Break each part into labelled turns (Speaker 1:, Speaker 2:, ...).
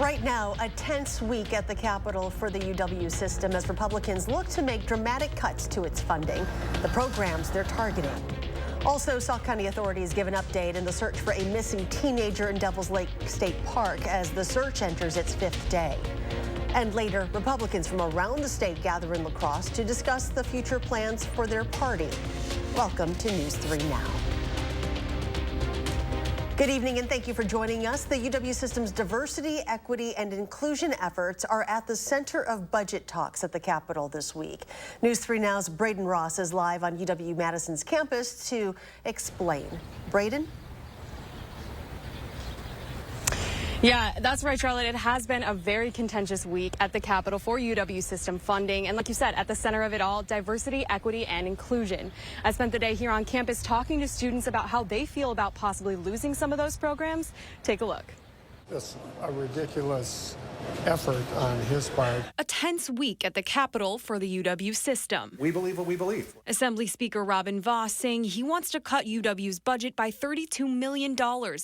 Speaker 1: Right now, a tense week at the Capitol for the UW system as Republicans look to make dramatic cuts to its funding, the programs they're targeting. Also, Sauk County authorities give an update in the search for a missing teenager in Devil's Lake State Park as the search enters its 5th day. And later, Republicans from around the state gather in La Crosse to discuss the future plans for their party. Welcome to News 3 Now. Good evening and thank you for joining us. The UW system's diversity, equity, and inclusion efforts are at the center of budget talks at the Capitol this week. News 3 Now's Braden Ross is live on UW Madison's campus to explain. Braden?
Speaker 2: Yeah, that's right, Charlotte. It has been a very contentious week at the Capitol for UW system funding. And like you said, at the center of it all, diversity, equity, and inclusion. I spent the day here on campus talking to students about how they feel about possibly losing some of those programs. Take a look.
Speaker 3: It's a ridiculous effort on his part.
Speaker 2: A tense week at the Capitol for the UW system.
Speaker 4: We believe what we believe.
Speaker 2: Assembly Speaker Robin Vos saying he wants to cut UW's budget by $32 million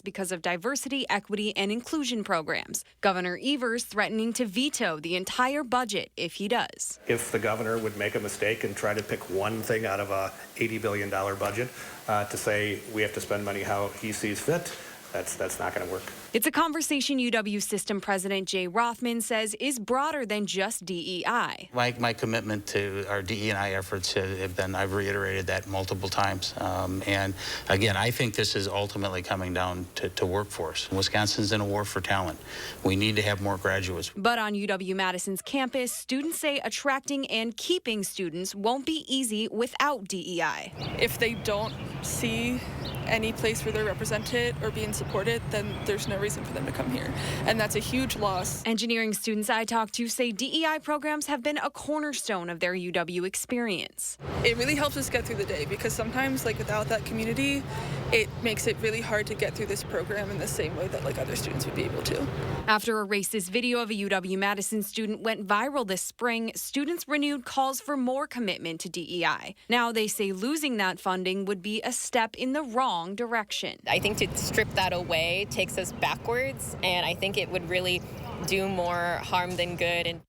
Speaker 2: because of diversity, equity, and inclusion programs. Governor Evers threatening to veto the entire budget if he does.
Speaker 4: If the governor would make a mistake and try to pick one thing out of a $80 billion budget to say we have to spend money how he sees fit, that's not going to work.
Speaker 2: It's a conversation UW System President Jay Rothman says is broader than just DEI.
Speaker 5: My commitment to our DE&I efforts have been, I've reiterated that multiple times. And again, I think this is ultimately coming down to workforce. Wisconsin's in a war for talent. We need to have more graduates.
Speaker 2: But on UW Madison's campus, students say attracting and keeping students won't be easy without DEI.
Speaker 6: If they don't see any place where they're represented or being supported, then there's no reason for them to come here. And that's a huge loss.
Speaker 2: Engineering students I talked to say DEI programs have been a cornerstone of their UW experience.
Speaker 6: It really helps us get through the day because sometimes, without that community, it makes it really hard to get through this program in the same way that other students would be able to.
Speaker 2: After a racist video of a UW Madison student went viral this spring, students renewed calls for more commitment to DEI. Now they say losing that funding would be a step in the wrong direction.
Speaker 7: I think to strip that away takes us backwards, and I think it would really do more harm than good.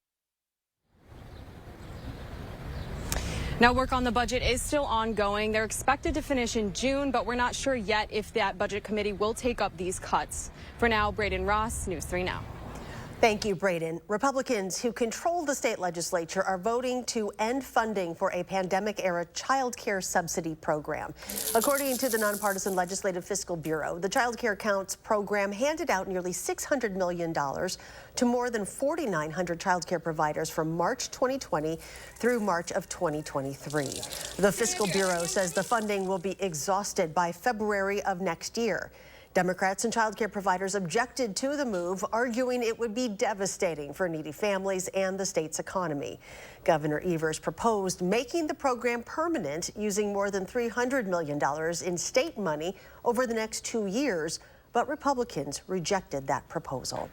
Speaker 2: Now, work on the budget is still ongoing. They're expected to finish in June, but we're not sure yet if that budget committee will take up these cuts. For now, Braden Ross, News 3 Now.
Speaker 1: Thank you, Braden. Republicans who control the state legislature are voting to end funding for a pandemic-era child care subsidy program. According to the Nonpartisan Legislative Fiscal Bureau, the Child Care Counts program handed out nearly $600 million to more than 4,900 child care providers from March 2020 through March of 2023. The Fiscal Bureau says the funding will be exhausted by February of next year. Democrats and child care providers objected to the move, arguing it would be devastating for needy families and the state's economy. Governor Evers proposed making the program permanent using more than $300 million in state money over the next 2 years, but Republicans rejected that proposal.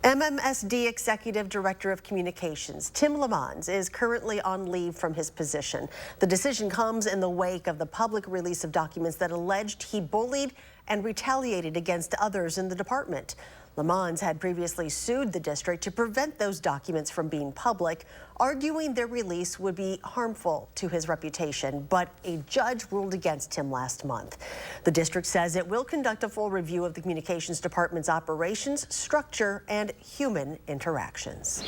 Speaker 1: MMSD Executive Director of Communications, Tim Lamons, is currently on leave from his position. The decision comes in the wake of the public release of documents that alleged he bullied and retaliated against others in the department. Lamons had previously sued the district to prevent those documents from being public, arguing their release would be harmful to his reputation, but a judge ruled against him last month. The district says it will conduct a full review of the communications department's operations, structure, and human interactions.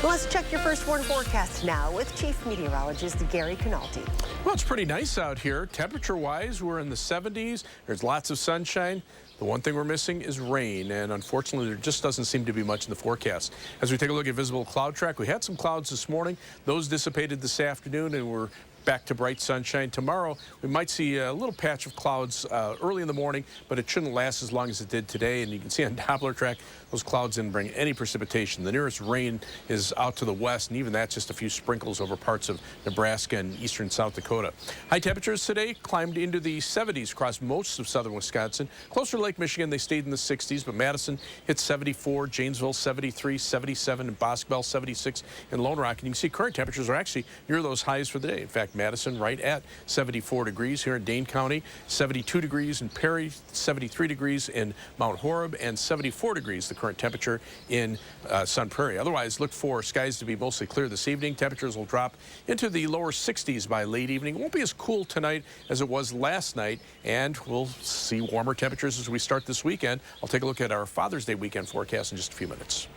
Speaker 1: Let's check your first warn forecast now with Chief Meteorologist Gary Canalti.
Speaker 8: Well, it's pretty nice out here. Temperature-wise, we're in the 70s. There's lots of sunshine. The one thing we're missing is rain, and unfortunately, there just doesn't seem to be much in the forecast. As we take a look at visible cloud track, we had some clouds this morning. Those dissipated this afternoon, and we're back to bright sunshine. Tomorrow, we might see a little patch of clouds early in the morning, but it shouldn't last as long as it did today. And you can see on Doppler track, those clouds didn't bring any precipitation. The nearest rain is out to the west, and even that's just a few sprinkles over parts of Nebraska and eastern South Dakota. High temperatures today climbed into the 70s across most of southern Wisconsin. Closer to Lake Michigan, they stayed in the 60s, but Madison hit 74, Janesville 73, 77, and Boscobel 76 in Lone Rock. And you can see current temperatures are actually near those highs for the day. In fact, fact, Madison right at 74 degrees here in Dane County, 72 degrees in Perry, 73 degrees in Mount Horeb, and 74 degrees the current temperature in Sun Prairie. Otherwise, look for skies to be mostly clear this evening. Temperatures will drop into the lower 60s by late evening. It won't be as cool tonight as it was last night, and we'll see warmer temperatures as we start this weekend. I'll take a look at our Father's Day weekend forecast in just a few minutes.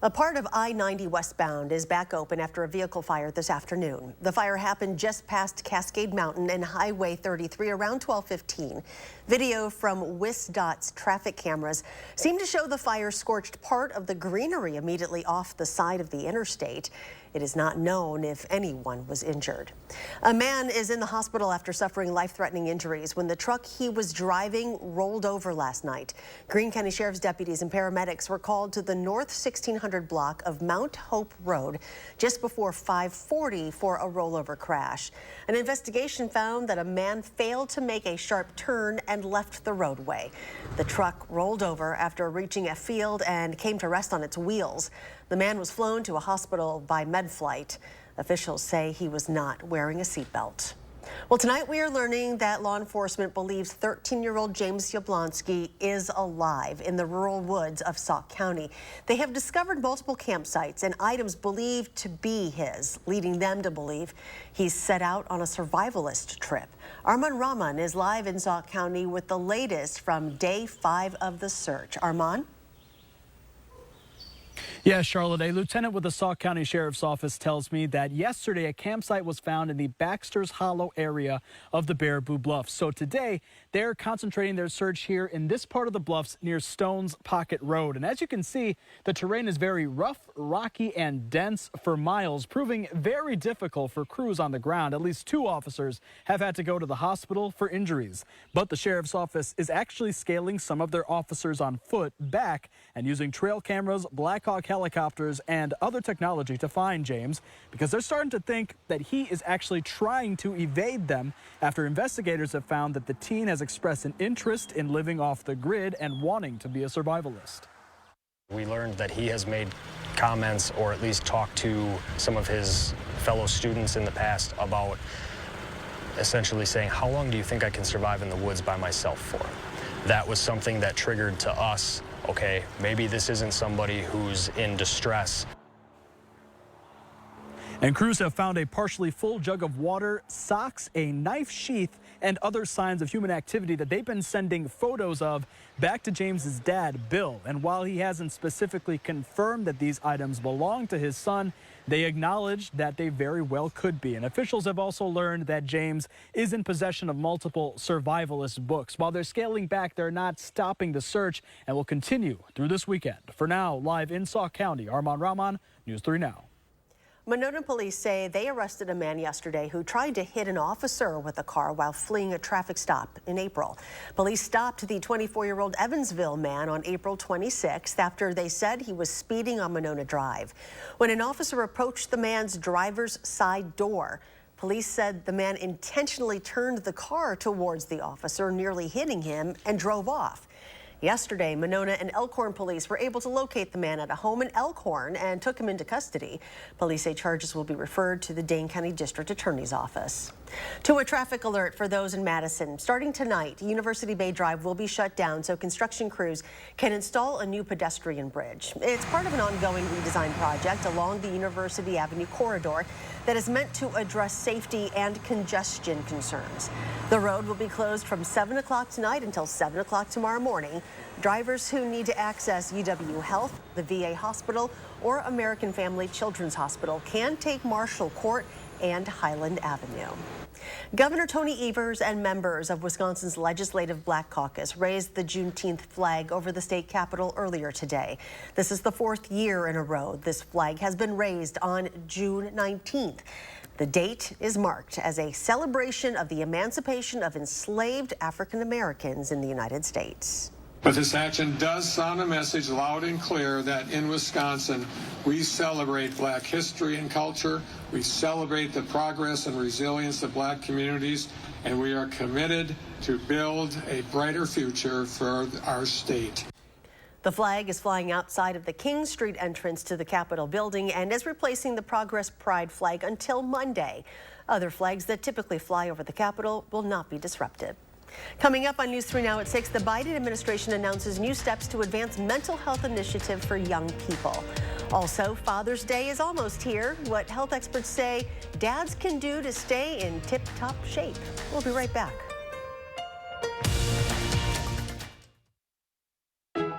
Speaker 1: A part of I-90 westbound is back open after a vehicle fire this afternoon. The fire happened just past Cascade Mountain and Highway 33 around 12:15. Video from WISC-TV's traffic cameras seemed to show the fire scorched part of the greenery immediately off the side of the interstate. It is not known if anyone was injured. A man is in the hospital after suffering life-threatening injuries when the truck he was driving rolled over last night. Greene County Sheriff's deputies and paramedics were called to the North 1600 block of Mount Hope Road just before 5:40 for a rollover crash. An investigation found that a man failed to make a sharp turn and left the roadway. The truck rolled over after reaching a field and came to rest on its wheels. The man was flown to a hospital by MedFlight. Officials say he was not wearing a seatbelt. Well, tonight we are learning that law enforcement believes 13-year-old James Yablonsky is alive in the rural woods of Sauk County. They have discovered multiple campsites and items believed to be his, leading them to believe he's set out on a survivalist trip. Armand Rahman is live in Sauk County with the latest from day 5 of the search. Armand?
Speaker 9: Yes, Charlotte, a lieutenant with the Sauk County Sheriff's Office tells me that yesterday a campsite was found in the Baxter's Hollow area of the Baraboo Bluffs. So today they're concentrating their search here in this part of the bluffs near Stone's Pocket Road. And as you can see, the terrain is very rough, rocky, and dense for miles, proving very difficult for crews on the ground. At least 2 officers have had to go to the hospital for injuries. But the Sheriff's Office is actually scaling some of their officers on foot back and using trail cameras, Black Hawk helicopters, and other technology to find James, because they're starting to think that he is actually trying to evade them after investigators have found that the teen has expressed an interest in living off the grid and wanting to be a survivalist.
Speaker 10: We learned that he has made comments, or at least talked to some of his fellow students in the past about essentially saying, how long do you think I can survive in the woods by myself for? That was something that triggered to us, okay, maybe this isn't somebody who's in distress.
Speaker 9: And crews have found a partially full jug of water, socks, a knife sheath, and other signs of human activity that they've been sending photos of back to James's dad, Bill. And while he hasn't specifically confirmed that these items belong to his son, they acknowledge that they very well could be. And officials have also learned that James is in possession of multiple survivalist books. While they're scaling back, they're not stopping the search and will continue through this weekend. For now, live in Sauk County, Armand Rahman, News 3 Now.
Speaker 1: Monona police say they arrested a man yesterday who tried to hit an officer with a car while fleeing a traffic stop in April. Police stopped the 24-year-old Evansville man on April 26th after they said he was speeding on Monona Drive. When an officer approached the man's driver's side door, police said the man intentionally turned the car towards the officer, nearly hitting him, and drove off. Yesterday, Monona and Elkhorn police were able to locate the man at a home in Elkhorn and took him into custody. Police say charges will be referred to the Dane County District Attorney's Office. To a traffic alert for those in Madison. Starting tonight, University Bay Drive will be shut down so construction crews can install a new pedestrian bridge. It's part of an ongoing redesign project along the University Avenue corridor that is meant to address safety and congestion concerns. The road will be closed from 7 o'clock tonight until 7 o'clock tomorrow morning. Drivers who need to access UW Health, the VA Hospital, or American Family Children's Hospital can take Marshall Court and Highland Avenue. Governor Tony Evers and members of Wisconsin's Legislative Black Caucus raised the Juneteenth flag over the state capitol earlier today. This is the 4th year in a row this flag has been raised on June 19th. The date is marked as a celebration of the emancipation of enslaved African Americans in the United States.
Speaker 3: But this action does sound a message loud and clear that in Wisconsin, we celebrate Black history and culture, we celebrate the progress and resilience of Black communities, and we are committed to build a brighter future for our state.
Speaker 1: The flag is flying outside of the King Street entrance to the Capitol building and is replacing the Progress Pride flag until Monday. Other flags that typically fly over the Capitol will not be disrupted. Coming up on News 3 Now at 6, the Biden administration announces new steps to advance mental health initiative for young people. Also, Father's Day is almost here. What health experts say dads can do to stay in tip-top shape. We'll be right back.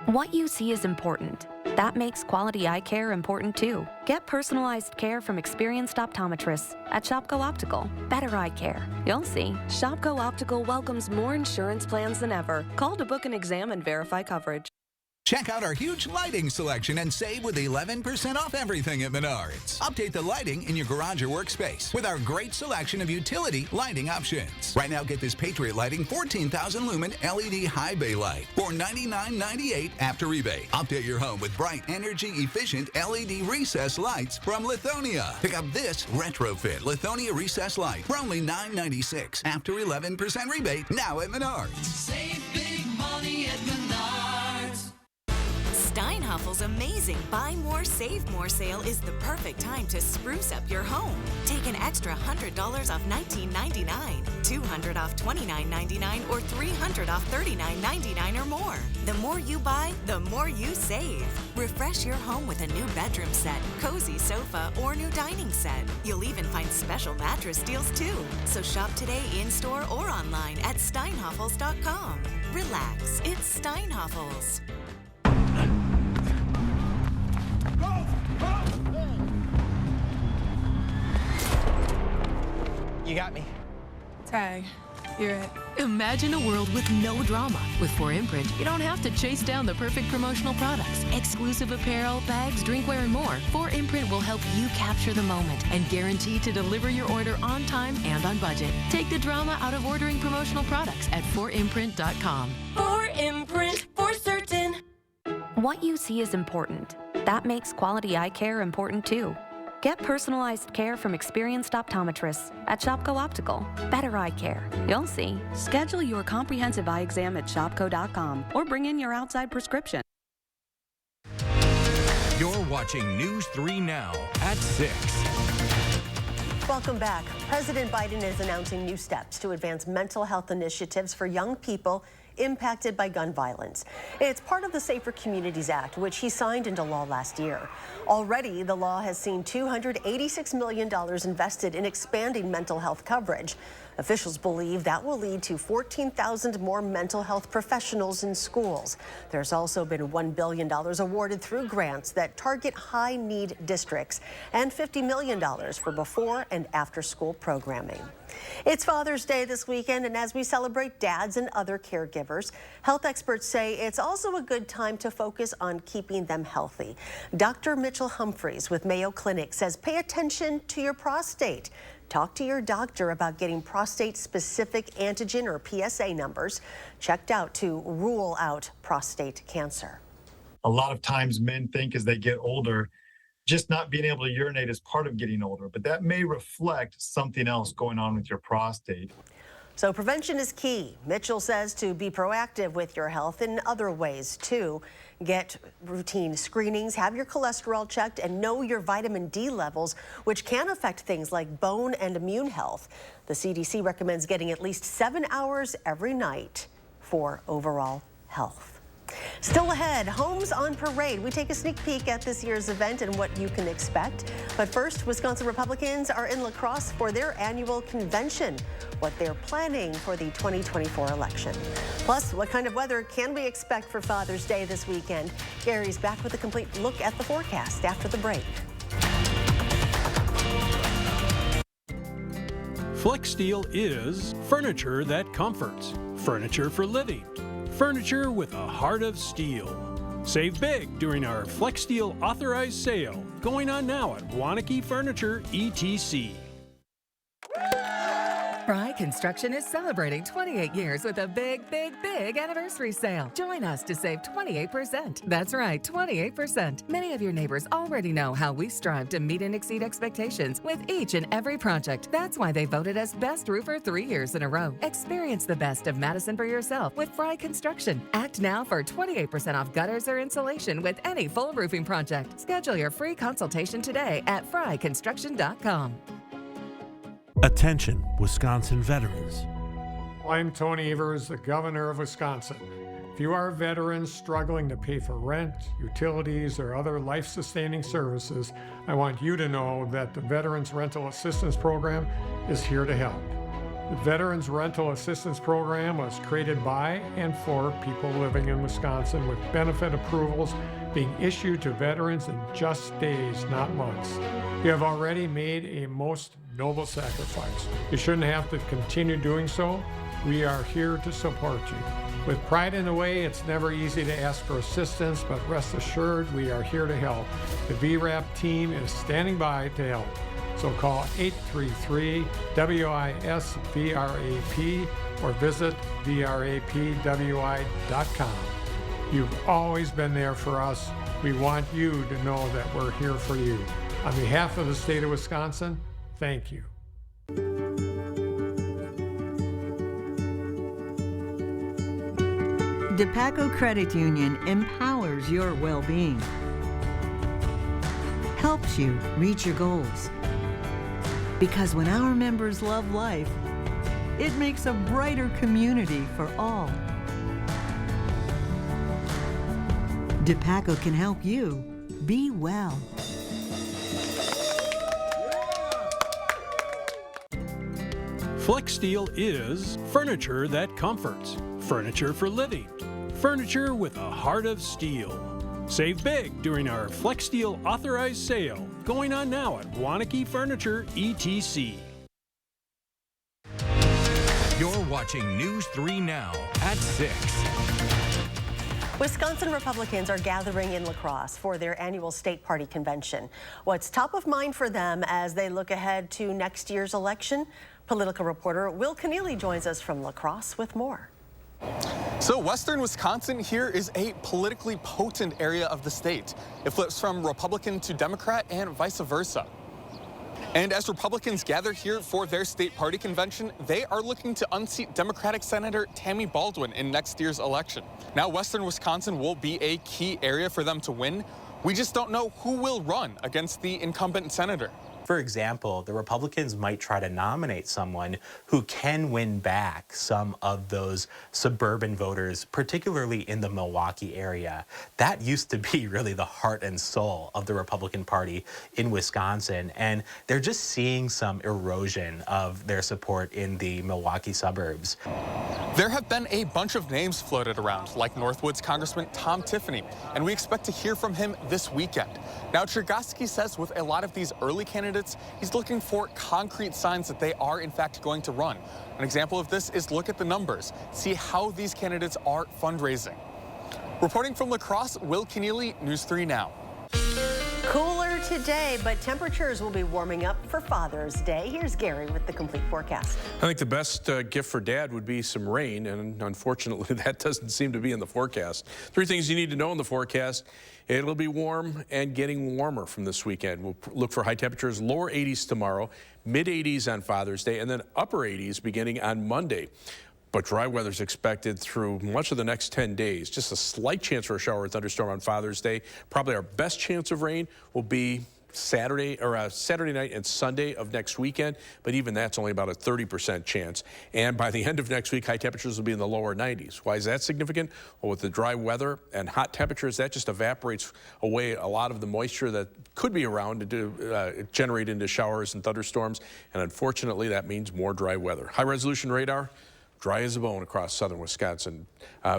Speaker 11: What you see is important. That makes quality eye care important too. Get personalized care from experienced optometrists at Shopko Optical. Better eye care. You'll see.
Speaker 12: Shopko Optical welcomes more insurance plans than ever. Call to book an exam and verify coverage.
Speaker 13: Check out our huge lighting selection and save with 11% off everything at Menards. Update the lighting in your garage or workspace with our great selection of utility lighting options. Right now, get this Patriot Lighting 14,000 lumen LED high bay light for $99.98 after rebate. Update your home with bright, energy-efficient LED recess lights from Lithonia. Pick up this retrofit Lithonia recess light for only $9.96 after 11% rebate now at Menards.
Speaker 14: Save big money at Menards.
Speaker 15: Steinhaffel's amazing Buy More, Save More sale is the perfect time to spruce up your home. Take an extra $100 off $19.99, $200 off $29.99, or $300 off $39.99 or more. The more you buy, the more you save. Refresh your home with a new bedroom set, cozy sofa, or new dining set. You'll even find special mattress deals too. So shop today in-store or online at steinhaffels.com. Relax, it's Steinhafels.
Speaker 16: You got me.
Speaker 17: Tag, you're it.
Speaker 18: Imagine a world with no drama. With 4imprint, you don't have to chase down the perfect promotional products. Exclusive apparel, bags, drinkware, and more. 4imprint will help you capture the moment and guarantee to deliver your order on time and on budget. Take the drama out of ordering promotional products at 4imprint.com.
Speaker 12: 4imprint, for certain.
Speaker 11: What you see is important. That makes quality eye care important too. Get personalized care from experienced optometrists at Shopko Optical. Better eye care. You'll see. Schedule your comprehensive eye exam at shopko.com or bring in your outside prescription.
Speaker 19: You're watching News 3 Now at 6.
Speaker 1: Welcome back. President Biden is announcing new steps to advance mental health initiatives for young people impacted by gun violence. It's part of the Safer Communities Act, which he signed into law last year. Already, the law has seen $286 million invested in expanding mental health coverage. Officials believe that will lead to 14,000 more mental health professionals in schools. There's also been $1 billion awarded through grants that target high-need districts and $50 million for before and after-school programming. It's Father's Day this weekend, and as we celebrate dads and other caregivers, health experts say it's also a good time to focus on keeping them healthy. Dr. Mitchell Humphreys with Mayo Clinic says pay attention to your prostate. Talk to your doctor about getting prostate-specific antigen or PSA numbers checked out to rule out prostate cancer.
Speaker 20: A lot of times men think as they get older, just not being able to urinate is part of getting older, but that may reflect something else going on with your prostate.
Speaker 1: So prevention is key. Mitchell says to be proactive with your health in other ways too. Get routine screenings, have your cholesterol checked, and know your vitamin D levels, which can affect things like bone and immune health. The CDC recommends getting at least 7 hours every night for overall health. Still ahead, Homes on Parade. We take a sneak peek at this year's event and what you can expect. But first, Wisconsin Republicans are in La Crosse for their annual convention, what they're planning for the 2024 election. Plus, what kind of weather can we expect for Father's Day this weekend? Gary's back with a complete look at the forecast after the break.
Speaker 21: FlexSteel is furniture that comforts, furniture for living, furniture with a heart of steel. Save big during our FlexSteel authorized sale going on now at Waunakee Furniture ETC.
Speaker 16: Fry Construction is celebrating 28 years with a big, big, big anniversary sale. Join us to save 28%. That's right, 28%. Many of your neighbors already know how we strive to meet and exceed expectations with each and every project. That's why they voted us Best Roofer 3 years in a row. Experience the best of Madison for yourself with Fry Construction. Act now for 28% off gutters or insulation with any full roofing project. Schedule your free consultation today at fryconstruction.com.
Speaker 22: Attention, Wisconsin veterans.
Speaker 23: I'm Tony Evers, the governor of Wisconsin. If you are a veteran struggling to pay for rent, utilities, or other life-sustaining services, I want you to know that the Veterans Rental Assistance Program is here to help. The Veterans Rental Assistance Program was created by and for people living in Wisconsin with benefit approvals being issued to veterans in just days, not months. You have already made a most noble sacrifice. You shouldn't have to continue doing so. We are here to support you. With pride in the way, it's never easy to ask for assistance, but rest assured we are here to help. The VRAP team is standing by to help. So call 833-WISC-VRAP or visit vrapwi.com. You've always been there for us. We want you to know that we're here for you. On behalf of the state of Wisconsin, thank you.
Speaker 24: DePaco Credit Union empowers your well-being, helps you reach your goals. Because when our members love life, it makes a brighter community for all. DePaco can help you be well.
Speaker 21: FlexSteel is furniture that comforts, furniture for living, furniture with a heart of steel. Save big during our FlexSteel authorized sale going on now at Waunakee Furniture ETC.
Speaker 19: You're watching News 3 Now at 6.
Speaker 1: Wisconsin Republicans are gathering in La Crosse for their annual state party convention. What's top of mind for them as they look ahead to next year's election? Political reporter Will Keneally joins us from La Crosse with more.
Speaker 25: So western Wisconsin here is a politically potent area of the state. It flips from Republican to Democrat and vice versa. And as Republicans gather here for their state party convention, they are looking to unseat Democratic Senator Tammy Baldwin in next year's election. Now, western Wisconsin will be a key area for them to win. We just don't know who will run against the incumbent senator.
Speaker 26: For example, the Republicans might try to nominate someone who can win back some of those suburban voters, particularly in the Milwaukee area. That used to be really the heart and soul of the Republican Party in Wisconsin, and they're just seeing some erosion of their support in the Milwaukee suburbs.
Speaker 25: There have been a bunch of names floated around, like Northwood's Congressman Tom Tiffany, and we expect to hear from him this weekend. Now, Chergosky says with a lot of these early candidates, he's looking for concrete signs that they are, in fact, going to run. An example of this is look at the numbers, see how these candidates are fundraising. Reporting from La Crosse, Will Keneally, News 3 Now.
Speaker 1: Cooler today, but temperatures will be warming up for Father's Day. Here's Gary with the complete forecast.
Speaker 8: I think the best gift for Dad would be some rain, and unfortunately that doesn't seem to be in the forecast. 3 things you need to know in the forecast. It'll be warm and getting warmer from this weekend. We'll look for high temperatures, lower 80s tomorrow, mid 80s on Father's Day, and then upper 80s beginning on Monday. But dry weather is expected through much of the next 10 days. Just a slight chance for a shower or thunderstorm on Father's Day. Probably our best chance of rain will be Saturday night and Sunday of next weekend, but even that's only about a 30% chance. And by the end of next week, high temperatures will be in the lower 90s. Why is that significant? Well, with the dry weather and hot temperatures, that just evaporates away a lot of the moisture that could be around to generate into showers and thunderstorms. And unfortunately, that means more dry weather. High resolution radar. Dry as a bone across southern Wisconsin.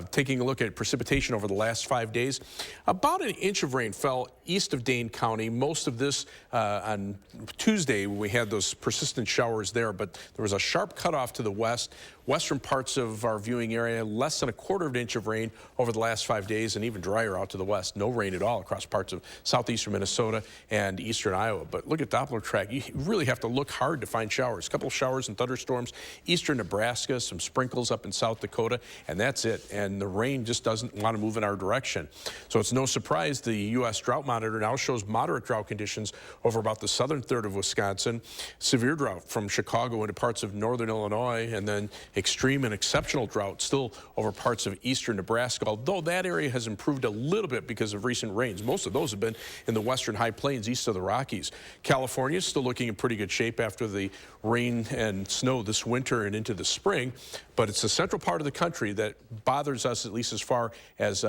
Speaker 8: Taking a look at precipitation over the last 5 days, about an inch of rain fell east of Dane County. Most of this on Tuesday when we had those persistent showers there, but there was a sharp cutoff to the west western parts of our viewing area, less than 1/4 inch of rain over the last 5 days, and even drier out to the west. No rain at all across parts of southeastern Minnesota and eastern Iowa. But look at Doppler track. You really have to look hard to find showers. A couple of showers and thunderstorms, eastern Nebraska, some sprinkles up in South Dakota, and that's it. And the rain just doesn't want to move in our direction. So it's no surprise the U.S. Drought Monitor now shows moderate drought conditions over about the southern third of Wisconsin, severe drought from Chicago into parts of northern Illinois, and then extreme and exceptional drought still over parts of eastern Nebraska, although that area has improved a little bit because of recent rains. Most of those have been in the western high plains east of the Rockies. California is still looking in pretty good shape after the rain and snow this winter and into the spring, but it's the central part of the country that bothers us, at least as far as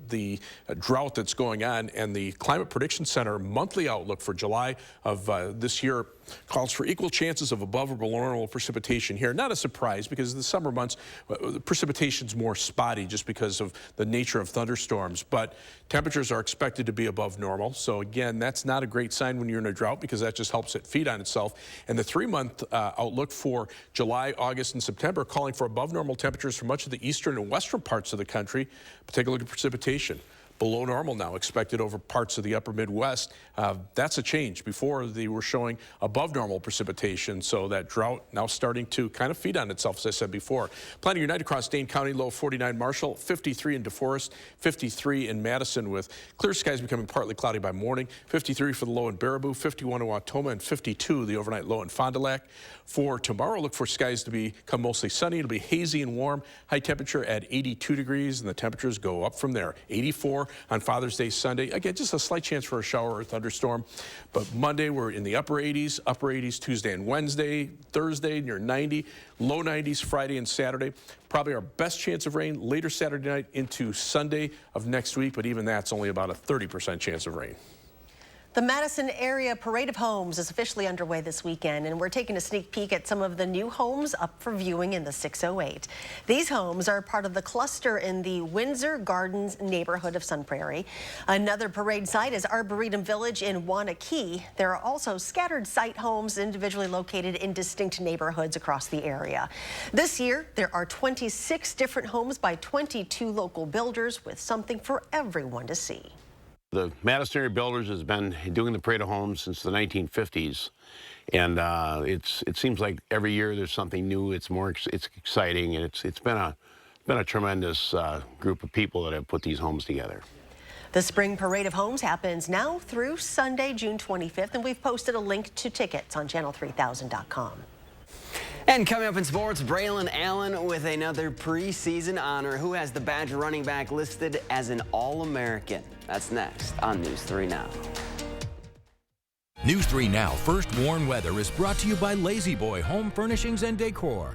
Speaker 8: the drought that's going on. And the Climate Prediction Center monthly outlook for July of this year calls for equal chances of above or below normal precipitation here. Not a surprise, because the summer months, the precipitation's more spotty just because of the nature of thunderstorms. But temperatures are expected to be above normal. So again, that's not a great sign when you're in a drought, because that just helps it feed on itself. And the 3-month outlook for July, August, and September calling for above normal temperatures for much of the eastern and western parts of the country. But take a look at precipitation. Below normal now expected over parts of the upper Midwest. That's a change. Before, they were showing above normal precipitation, so that drought now starting to kind of feed on itself, as I said before. Planning your night across Dane County, low 49 Marshall, 53 in DeForest, 53 in Madison, with clear skies becoming partly cloudy by morning, 53 for the low in Baraboo, 51 in Wautoma, and 52 the overnight low in Fond du Lac. For tomorrow, look for skies to become mostly sunny. It'll be hazy and warm, high temperature at 82 degrees, and the temperatures go up from there. 84 on Father's Day Sunday. Again, just a slight chance for a shower or thunderstorm. But Monday, we're in the upper 80s Tuesday and Wednesday. Thursday, near 90, low 90s Friday and Saturday. Probably our best chance of rain later Saturday night into Sunday of next week, but even that's only about a 30% chance of rain.
Speaker 1: The Madison area Parade of Homes is officially underway this weekend, and we're taking a sneak peek at some of the new homes up for viewing in the 608. These homes are part of the cluster in the Windsor Gardens neighborhood of Sun Prairie. Another parade site is Arboretum Village in Wanakee. There are also scattered site homes individually located in distinct neighborhoods across the area. This year, there are 26 different homes by 22 local builders, with something for everyone to see.
Speaker 2: The Madison area builders has been doing the Parade of Homes since the 1950s, and it seems like every year there's something new. It's exciting, and it's been a tremendous group of people that have put these homes together.
Speaker 1: The Spring Parade of Homes happens now through Sunday, June 25th, and we've posted a link to tickets on channel3000.com.
Speaker 4: And coming up in sports, Braylon Allen with another preseason honor. Who has the Badger running back listed as an All-American? That's next on News 3 Now.
Speaker 19: News 3 Now First Warn Weather is brought to you by Lazy Boy Home Furnishings and Decor.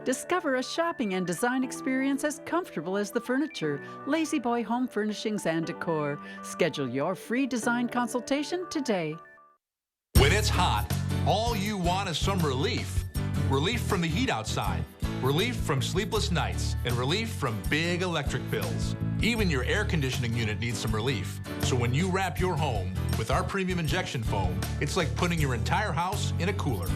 Speaker 5: Discover a shopping and design experience as comfortable as the furniture. Lazy Boy Home Furnishings and Decor. Schedule your free design consultation today.
Speaker 6: When it's hot, all you want is some relief. Relief from the heat outside, relief from sleepless nights, and relief from big electric bills. Even your air conditioning unit needs some relief. So when you wrap your home with our premium injection foam, it's like putting your entire house in a cooler.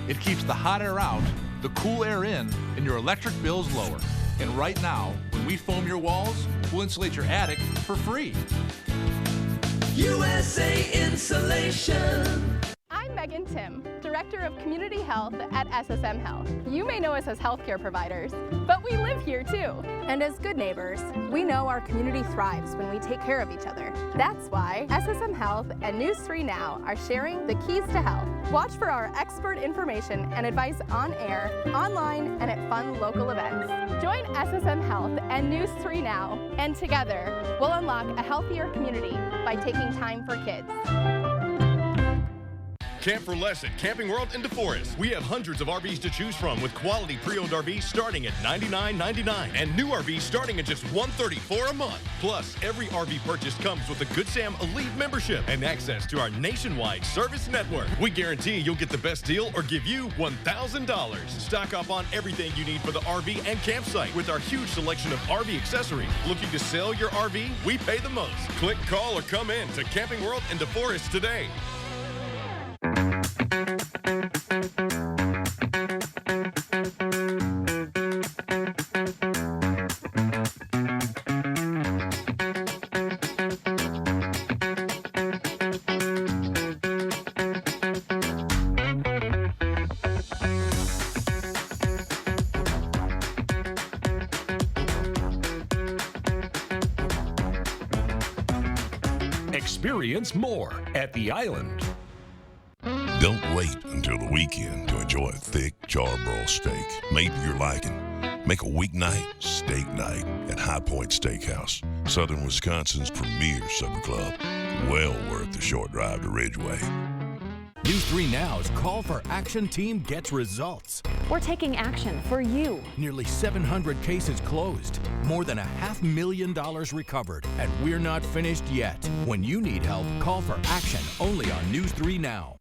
Speaker 6: It keeps the hot air out, the cool air in, and your electric bills lower. And right now, when we foam your walls, we'll insulate your attic for free.
Speaker 14: USA Insulation.
Speaker 7: I'm Megan Tim, Director of Community Health at SSM Health. You may know us as healthcare providers, but we live here too. And as good neighbors, we know our community thrives when we take care of each other. That's why SSM Health and News 3 Now are sharing the keys to health. Watch for our expert information and advice on air, online, and at fun local events. Join SSM Health and News 3 Now, and together we'll unlock a healthier community by taking time for kids.
Speaker 10: Camp for less at Camping World in DeForest. We have hundreds of RVs to choose from, with quality pre-owned RVs starting at $99.99 and new RVs starting at just $134 a month. Plus, every RV purchase comes with a Good Sam Elite membership and access to our nationwide service network. We guarantee you'll get the best deal or give you $1,000. Stock up on everything you need for the RV and campsite with our huge selection of RV accessories. Looking to sell your RV? We pay the most. Click, call, or come in to Camping World in DeForest today.
Speaker 3: Experience more at the Island.
Speaker 9: Don't wait until the weekend to enjoy a thick charbroiled steak made to your liking. Make a weeknight steak night at High Point Steakhouse, Southern Wisconsin's premier supper club. Well worth the short drive to Ridgeway.
Speaker 19: News 3 Now's Call for Action team gets results.
Speaker 13: We're taking action for you.
Speaker 19: Nearly 700 cases closed, more than $500,000 recovered, and we're not finished yet. When you need help, call for action only on News 3 Now.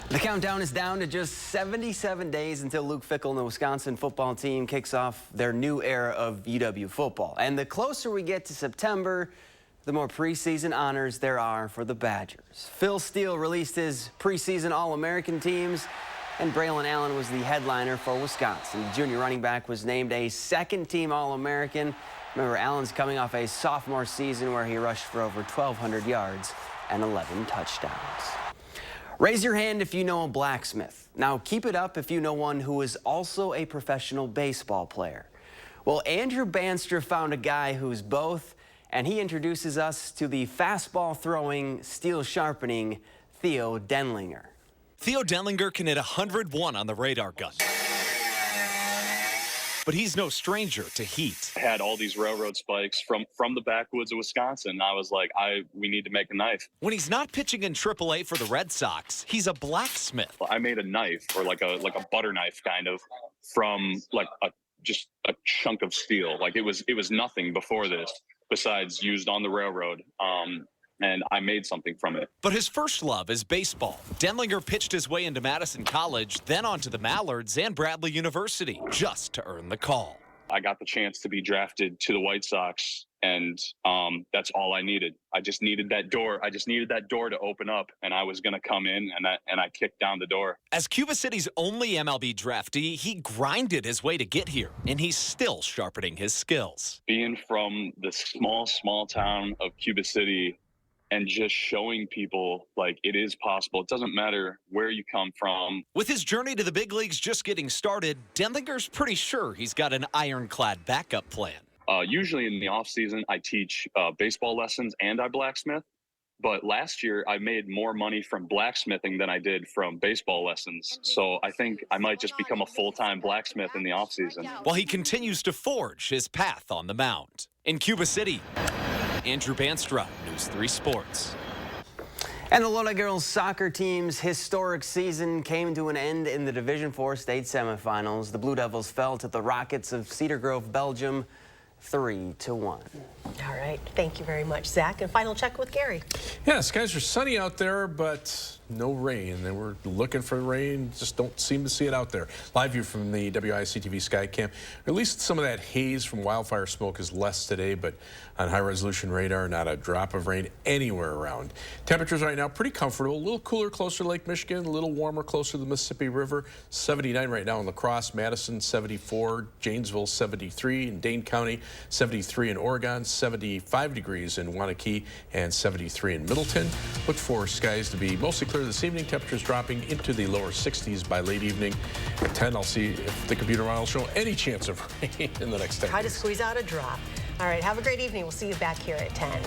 Speaker 4: The countdown is down to just 77 days until Luke Fickell and the Wisconsin football team kicks off their new era of UW football. And the closer we get to September, the more preseason honors there are for the Badgers. Phil Steele released his preseason All-American teams, and Braylon Allen was the headliner for Wisconsin. The junior running back was named a second-team All-American. Remember, Allen's coming off a sophomore season where he rushed for over 1,200 yards and 11 touchdowns. Raise your hand if you know a blacksmith. Now keep it up if you know one who is also a professional baseball player. Well, Andrew Banstra found a guy who's both, and he introduces us to the fastball throwing, steel sharpening Theo Denlinger.
Speaker 15: Theo Denlinger can hit 101 on the radar gun. But he's no stranger to heat.
Speaker 17: I had all these railroad spikes from the backwoods of Wisconsin. I was like, we need to make a knife.
Speaker 15: When he's not pitching in AAA for the Red Sox, he's a blacksmith.
Speaker 17: I made a knife, or like a butter knife kind of, from like just a chunk of steel. Like it was nothing before this besides used on the railroad. And I made something from it.
Speaker 15: But his first love is baseball. Denlinger pitched his way into Madison College, then on to the Mallards and Bradley University, just to earn the call.
Speaker 17: I got the chance to be drafted to the White Sox, and that's all I needed. I just needed that door. I just needed that door to open up, and I was going to come in, and I kicked down the door.
Speaker 15: As Cuba City's only MLB draftee, he grinded his way to get here, and he's still sharpening his skills.
Speaker 17: Being from the small town of Cuba City, and just showing people, like, it is possible. It doesn't matter where you come from.
Speaker 15: With his journey to the big leagues just getting started, Denlinger's pretty sure he's got an ironclad backup plan.
Speaker 17: Usually in the off season, I teach baseball lessons and I blacksmith. But last year, I made more money from blacksmithing than I did from baseball lessons. So I think I might just become a full-time blacksmith in the off season.
Speaker 15: While he continues to forge his path on the mound. In Cuba City, Andrew Banstra, News 3 Sports.
Speaker 4: And the Lodi girls soccer team's historic season came to an end in the Division IV state semifinals. The Blue Devils fell to the Rockets of Cedar Grove, Belgium, 3-1.
Speaker 1: All right. Thank you very much, Zach. And final check with Gary.
Speaker 8: Yeah, skies are sunny out there, but no rain. And we're looking for rain, just don't seem to see it out there. Live view from the WISC-TV sky cam. At least some of that haze from wildfire smoke is less today, but on high-resolution radar, not a drop of rain anywhere around. Temperatures right now pretty comfortable. A little cooler closer to Lake Michigan, a little warmer closer to the Mississippi River. 79 right now in La Crosse, Madison 74, Janesville 73, in Dane County 73 in Oregon, 75 degrees in Waunakee, and 73 in Middleton. Look for skies to be mostly clear this evening. Temperatures dropping into the lower 60s by late evening. At 10, I'll see if the computer model will show any chance of rain in the next 10
Speaker 1: Try
Speaker 8: days.
Speaker 1: to squeeze out a drop. All right, have a great evening. We'll see you back here at 10.